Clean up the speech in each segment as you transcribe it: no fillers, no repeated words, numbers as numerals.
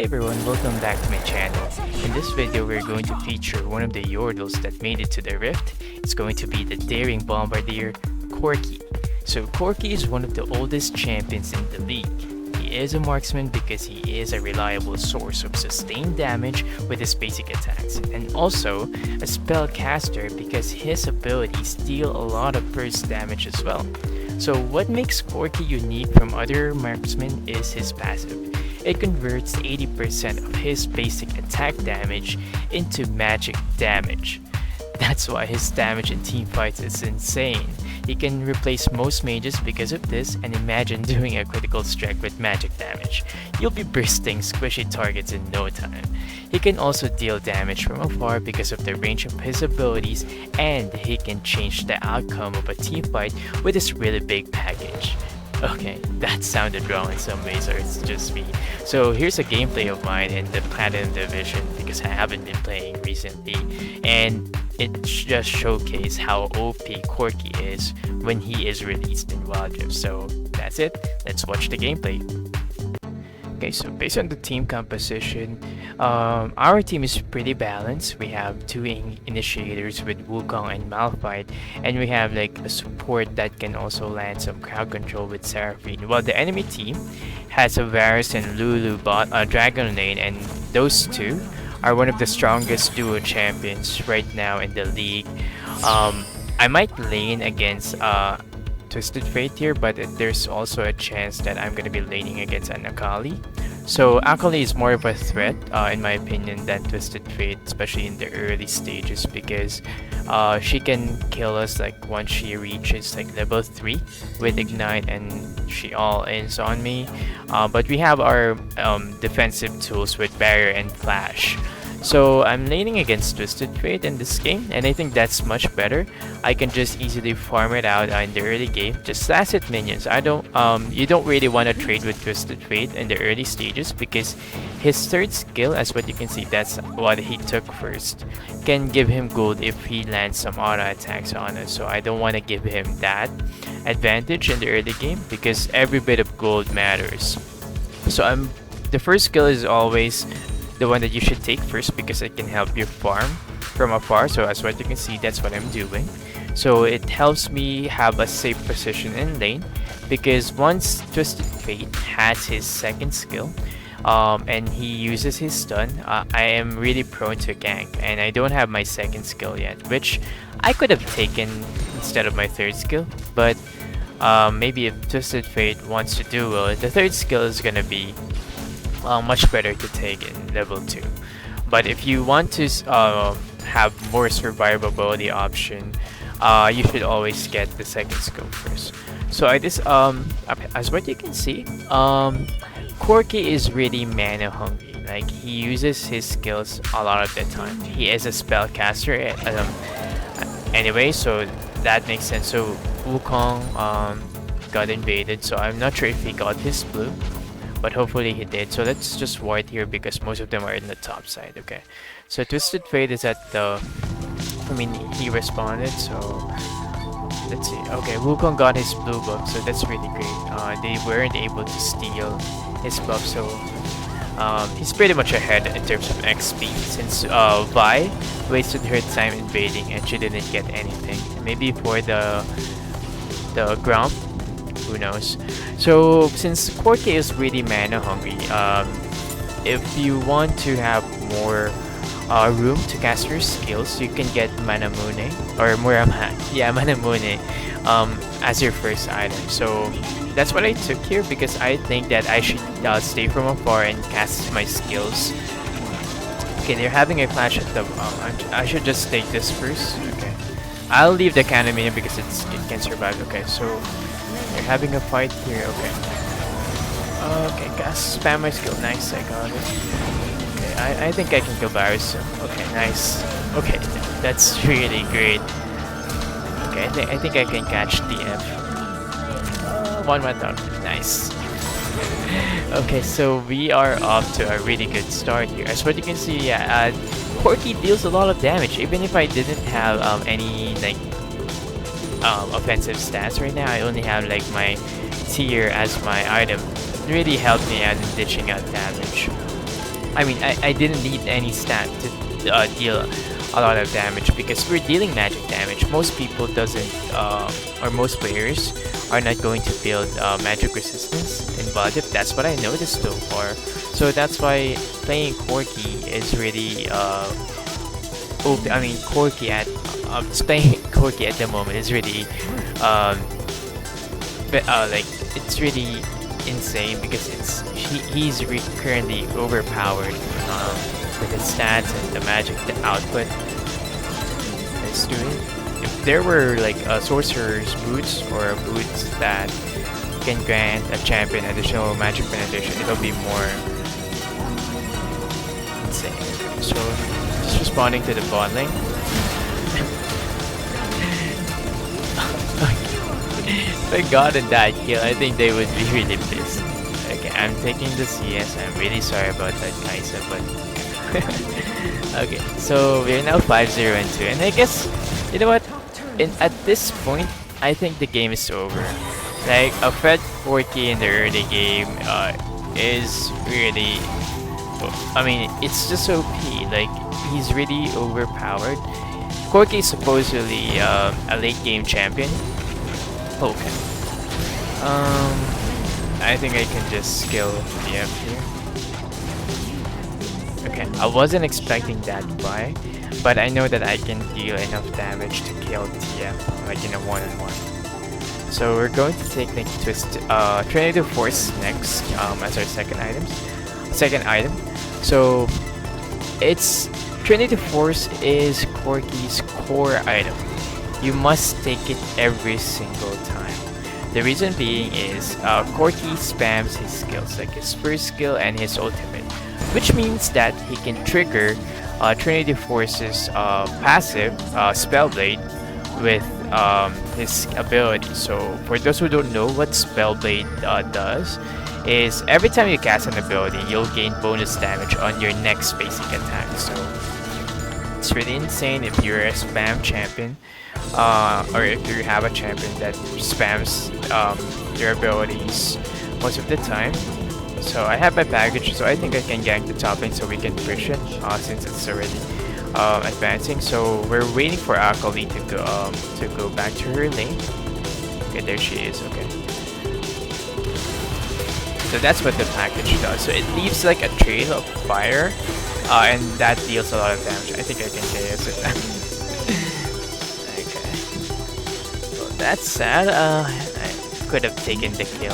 everyone, welcome back to my channel. In this video, we're going to feature one of the Yordles that made it to the Rift. It's going to be the daring bombardier, Corki. So Corki is one of the oldest champions in the league. He is a marksman because he is a reliable source of sustained damage with his basic attacks, and also a spellcaster because his abilities deal a lot of burst damage as well. So what makes Corki unique from other marksmen is his passive. It converts 80% of his basic attack damage into magic damage. That's why his damage in teamfights is insane. He can replace most mages because of this, and imagine doing a critical strike with magic damage. You'll be bursting squishy targets in no time. He can also deal damage from afar because of the range of his abilities, and he can change the outcome of a teamfight with his really big package. Okay, that sounded wrong in some ways, or it's just me. So here's a gameplay of mine in the Platinum Division because I haven't been playing recently, and it just showcased how OP Corki is when he is released in Wildrift. So that's it, let's watch the gameplay. Okay, so based on the team composition, our team is pretty balanced. We have two initiators with Wukong and Malphite, and we have like a support that can also land some crowd control with Seraphine, while the enemy team has a Varus and Lulu bot, Dragon Lane, and those two are one of the strongest duo champions right now in the league. I might lane against Twisted Fate here, but there's also a chance that I'm gonna be laning against an Akali. So Akali is more of a threat, in my opinion, than Twisted Fate, especially in the early stages, because she can kill us like once she reaches like level 3 with Ignite, and she all ends on me. But we have our defensive tools with Barrier and Flash. So I'm laning against Twisted Fate in this game, and I think that's much better. I can just easily farm it out in the early game. Just last hit minions. You don't really want to trade with Twisted Fate in the early stages because his third skill, as what you can see, that's what he took first, can give him gold if he lands some auto attacks on us. So I don't want to give him that advantage in the early game because every bit of gold matters. So the first skill is always the one that you should take first because it can help you farm from afar. So as what you can see, that's what I'm doing. So it helps me have a safe position in lane because once Twisted Fate has his second skill and he uses his stun, I am really prone to gank, and I don't have my second skill yet, which I could have taken instead of my third skill. But maybe if Twisted Fate wants to do well, the third skill is gonna be much better to take in level 2. But if you want to have more survivability option, you should always get the second skill first. So as what you can see, Corki is really mana hungry. Like, he uses his skills a lot of the time. He is a spellcaster anyway, so that makes sense. So Wukong got invaded, so I'm not sure if he got his blue, but hopefully he did. So let's just ward here because most of them are in the top side. Okay, so Twisted Fate is at the, he responded, so let's see. Okay, Wukong got his blue buff, so that's really great. They weren't able to steal his buff, so he's pretty much ahead in terms of XP since Vi wasted her time invading and she didn't get anything. Maybe for the ground, who knows. So since Corki is really mana hungry, if you want to have more room to cast your skills, you can get Manamune or Manamune as your first item. So that's what I took here because I think that I should stay from afar and cast my skills. Okay, they're having a clash at the I should just take this first. Okay, I'll leave the cannon minion because it can survive. Okay, so they're having a fight here. Okay. Okay, guys, spam my skill. Nice, I got it. Okay, I think I can kill Varus soon. Okay, nice. Okay, that's really great. Okay, I think I can catch the F. One went out. Nice. Okay, so we are off to a really good start here. As what you can see, yeah, Corki deals a lot of damage. Even if I didn't have any like offensive stats right now, I only have like my tier as my item. It really helped me out in ditching out damage. I mean, I didn't need any stat to deal a lot of damage because we're dealing magic damage. Most people doesn't, or most players are not going to build magic resistance in Wildrift. That's what I noticed so far. So that's why playing Corki is really I mean, Corki at just playing Corki at the moment is really like it's really insane because he's currently overpowered with his stats and the magic the output is doing. If there were like sorcerer's boots or boots that can grant a champion additional magic penetration, it'll be more insane. So just responding to the bot lane. If I gotten that kill, I think they would be really pissed. Okay, I'm taking the CS. I'm really sorry about that, Kaisa, but okay, so we're now 5-0 and 2, and I guess you know what? At this point, I think the game is over. Like a Fed Corki in the early game is really, I mean, it's just OP. Like he's really overpowered. Corki is supposedly a late game champion. Okay. I think I can just skill TF here. Okay, I wasn't expecting that buy, but I know that I can deal enough damage to kill TF, like in a one-on-one. So we're going to take the Trinity Force next as our second item. So it's Trinity Force is Corki's core item. You must take it every single time. The reason being is Corki spams his skills, like his first skill and his ultimate, which means that he can trigger Trinity Force's passive Spellblade with his ability. So for those who don't know what Spellblade does, is every time you cast an ability, you'll gain bonus damage on your next basic attack. So it's really insane if you're a spam champion. Or if you have a champion that spams their abilities most of the time. So I have my package, so I think I can gank the top lane so we can push it since it's already advancing. So we're waiting for Akali to go back to her lane. Okay, there she is. Okay. So that's what the package does. So it leaves like a trail of fire, and that deals a lot of damage. I think I can KS it. That's sad. I could have taken the kill.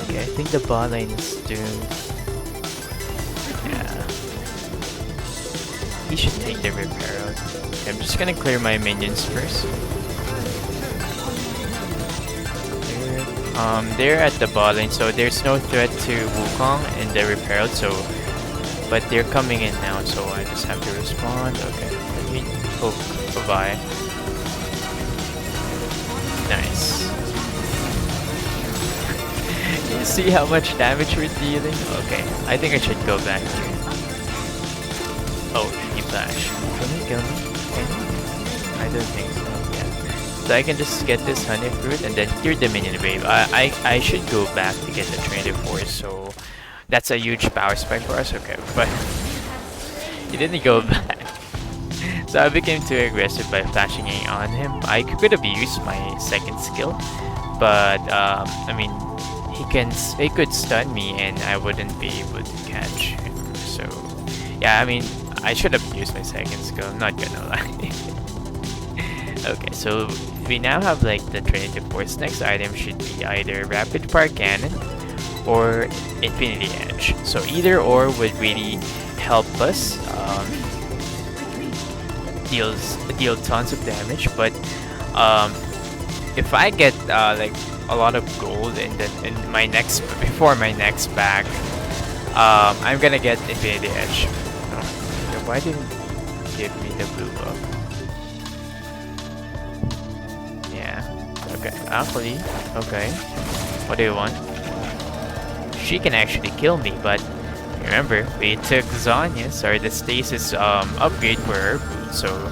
Okay, I think the bot lane is doomed. Yeah. He should take the repair out. Okay, I'm just gonna clear my minions first. They're at the bot lane, so there's no threat to Wukong in the repair out, so but they're coming in now, so I just have to respond. Okay. Let me hope bye. Nice. You see how much damage we're dealing? Okay, I think I should go back here. Oh, he flashed. Can he kill me? Can he? I don't think so, yeah. So I can just get this honey fruit and then clear the minion wave. I should go back to get the Trinity Force, so that's a huge power spike for us. Okay, but he didn't go back. So I became too aggressive by flashing on him. I could have used my second skill, but I mean, he could stun me and I wouldn't be able to catch him. So yeah, I mean, I should have used my second skill. I'm not gonna lie. Okay, so we now have like the Trinity Force. Next item should be either Rapid Fire Cannon or Infinity Edge. So either or would really help us. Deal tons of damage, but if I get like a lot of gold in my next before my next pack, I'm gonna get Infinity Edge. Oh, why didn't you give me the blue buff? Yeah. Okay. Akali. Okay. What do you want? She can actually kill me, but remember, we took Zhonya's or the stasis upgrade for her food, so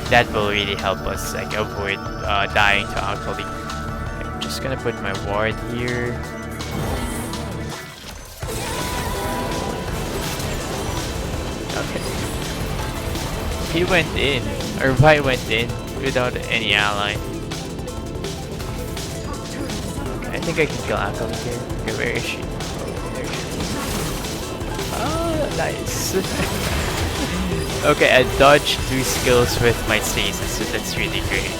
that will really help us like avoid dying to Akali. Okay, I'm just gonna put my ward here. He went in, or Vi went in without any ally. Okay, I think I can kill Akali here. Okay, where is she? Oh, there she is. Oh, nice. Okay, I dodged 2 skills with my stasis, so that's really great.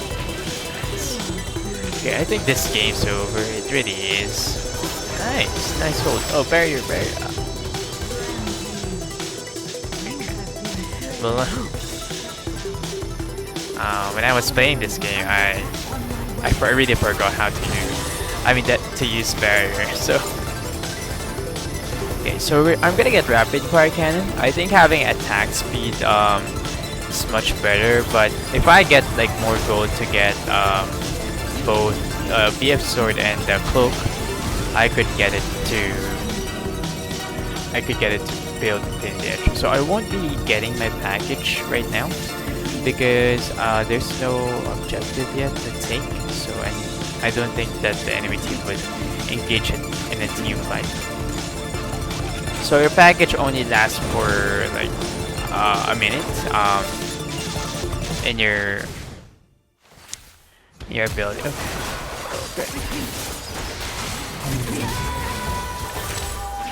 Okay, I think this game's over. It really is. Nice, nice hold. Oh, barrier. Well, when I was playing this game, I really forgot how to to use barrier. So okay, so I'm gonna get rapid fire cannon. I think having attack speed is much better, but if I get like more gold to get both BF sword and the cloak, I could get it to build Infinity Edge. So I won't be getting my package right now because there's no objective yet to take. So I don't think that the enemy team would engage in a team fight. So your package only lasts for like a minute in your build. Okay.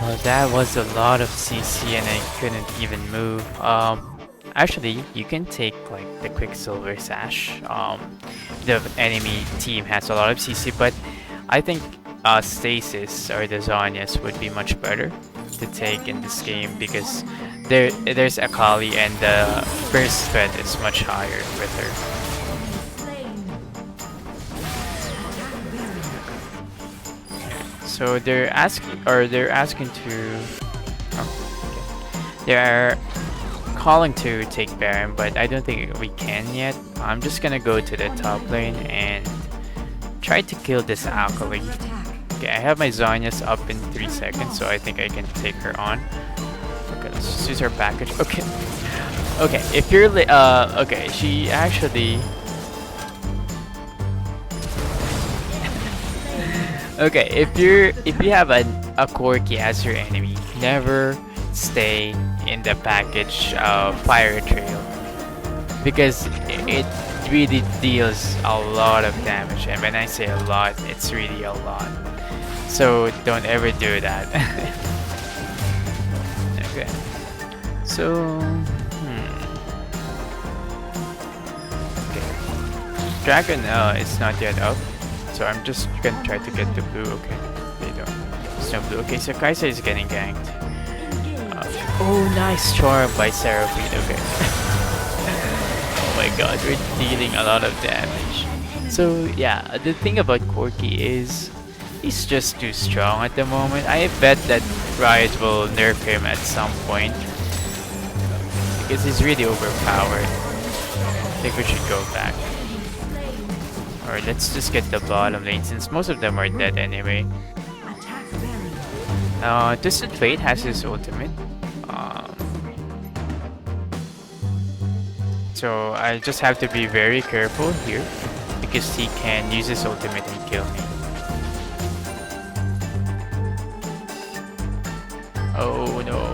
Well, that was a lot of CC and I couldn't even move. Actually, you can take like the Quicksilver Sash. The enemy team has a lot of CC, but I think Stasis or the Zhonya's would be much better to take in this game because there's Akali and the burst threat is much higher with her. So they're asking to they're calling to take Baron, but I don't think we can yet. I'm just gonna go to the top lane and try to kill this Akali. Okay, I have my Zhonya's up in 3 seconds, so I think I can take her on. Okay, let's just use her package. Okay. Okay, if you're okay, she actually okay, if you have a Corki as your enemy, never stay in the package fire trail because it really deals a lot of damage, and when I say a lot, it's really a lot. So don't ever do that. Okay. So okay. Dragon is not yet up. So I'm just gonna try to get the blue. Okay, they don't. There's no blue. Okay, so Kai'Sa is getting ganked. Oh, nice charm by Seraphine. Okay. Oh my god, we're dealing a lot of damage. So yeah, the thing about Corki is he's just too strong at the moment. I bet that Riot will nerf him at some point because he's really overpowered. I think we should go back. Alright, let's just get the bottom lane since most of them are dead anyway. Distant Fate has his ultimate. So I just have to be very careful here because he can use his ultimate and kill me. Oh no.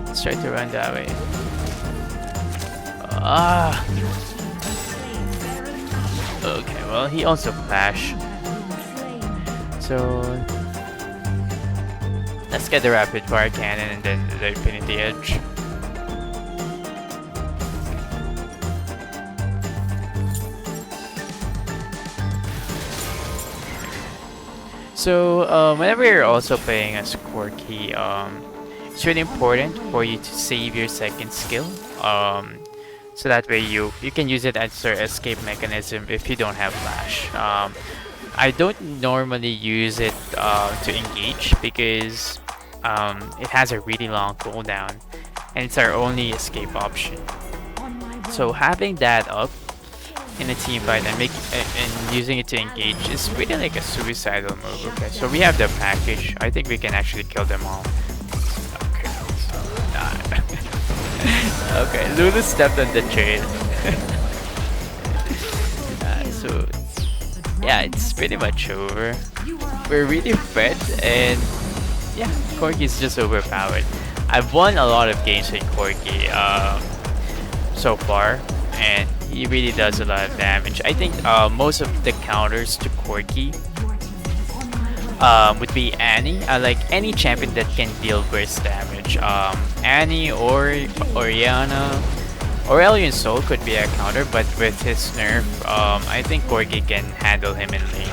Let's try to run that way. Okay, well, he also flashed. So let's get the rapid fire cannon and then the Infinity Edge. So whenever you're also playing as Corki, it's really important for you to save your second skill. So that way you can use it as your escape mechanism if you don't have flash. I don't normally use it to engage because it has a really long cooldown and it's our only escape option. So having that up in a team fight and using it to engage is really like a suicidal move. Okay, so we have the package. I think we can actually kill them all. Okay, so nah. Okay, Lulu stepped on the trail. So yeah, it's pretty much over. We're really fed and yeah, Corki is just overpowered. I've won a lot of games with Corki so far, and he really does a lot of damage. I think most of the counters to Corki would be Annie. Like any champion that can deal burst damage. Annie or Oriana. Aurelion Soul could be a counter, but with his nerf, I think Corki can handle him in lane.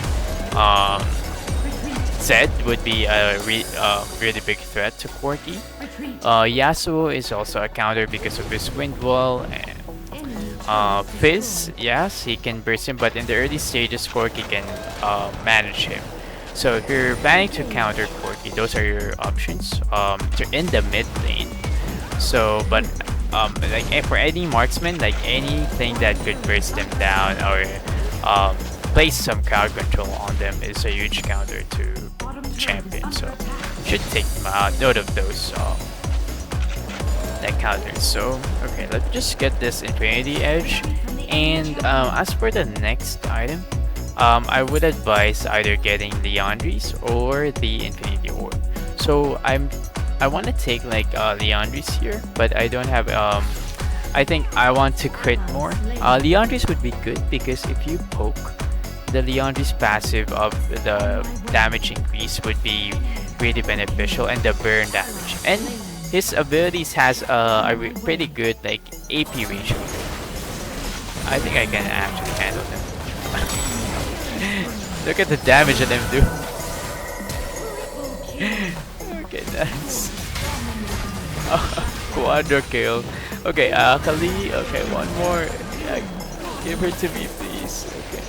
Zed would be a really big threat to Corki. Yasuo is also a counter because of his Wind Wall. And Fizz, yes, he can burst him, but in the early stages, Corki can manage him. So if you're planning to counter Corki, those are your options. They're in the mid lane. So, but like for any marksman, like anything that could burst them down or place some crowd control on them is a huge counter to the champion. So you should take note of those that counters. So okay, let's just get this Infinity Edge. And as for the next item, I would advise either getting Leauge's or the Infinity Orb. So I want to take like Leauge's here, but I don't have I think I want to crit more. Leauge's would be good because if you poke, the Leauge's passive of the damage increase would be really beneficial, and the burn damage. And his abilities has a pretty good like AP ratio. I think I can actually handle him. Look at the damage that I'm doing. Okay, nice. Quadra kill. Okay, Kali. Okay, one more. Yeah, give her to me, please. Okay,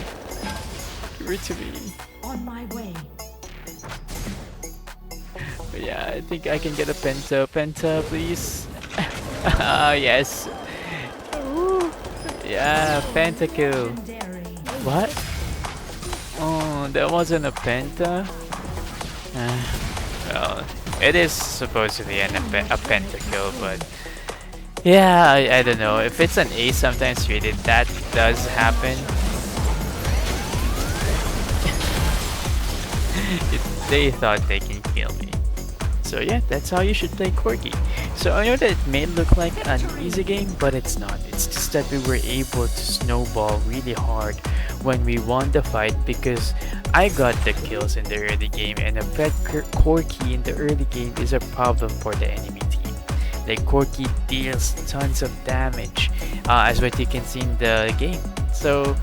give her to me. On my way. But yeah, I think I can get a penta. Penta, please. Yes. Ooh. Yeah, pentakill. What? Oh, that wasn't a penta? Well, it is supposed to be a pentakill, but yeah, I don't know. If it's an ace, sometimes really that does happen. They thought they can kill me. So yeah, that's how you should play Corki. So I know that it may look like an easy game, but it's not. It's just that we were able to snowball really hard when we won the fight because I got the kills in the early game, and a pet Corki in the early game is a problem for the enemy team. Like Corki deals tons of damage, as what you can see in the game. So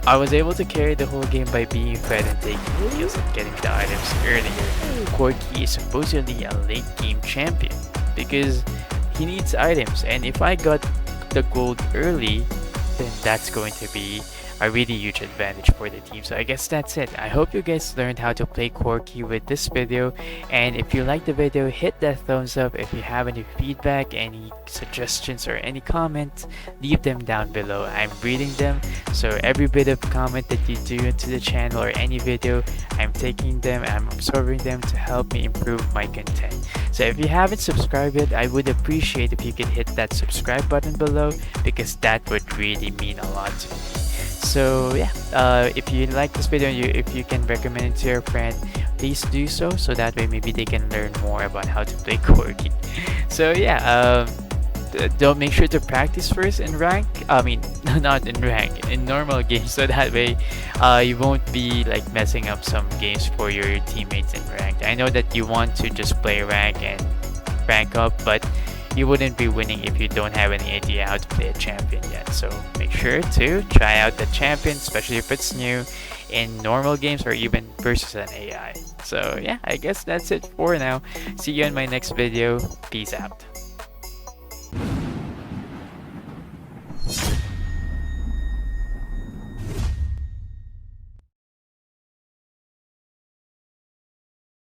I was able to carry the whole game by being fed and taking kills and getting the items earlier. Corki is supposedly a late game champion because he needs items, and if I got the gold early, then that's going to be a really huge advantage for the team. So I guess that's it. I hope you guys learned how to play Corki with this video, and if you liked the video, hit that thumbs up. If you have any feedback, any suggestions, or any comments, leave them down below. I'm reading them, so every bit of comment that you do into the channel or any video, I'm taking them and I'm absorbing them to help me improve my content. So if you haven't subscribed yet, I would appreciate if you could hit that subscribe button below, because that would really mean a lot to me. So yeah, if you like this video, if you can recommend it to your friend, please do so that way maybe they can learn more about how to play Corki. So yeah, don't make sure to practice first in rank. I mean, not in rank, in normal games, so that way you won't be like messing up some games for your teammates in rank. I know that you want to just play rank and rank up, but you wouldn't be winning if you don't have any idea how to play a champion yet. So make sure to try out the champion, especially if it's new, in normal games or even versus an AI. So yeah, I guess that's it for now. See you in my next video. Peace out.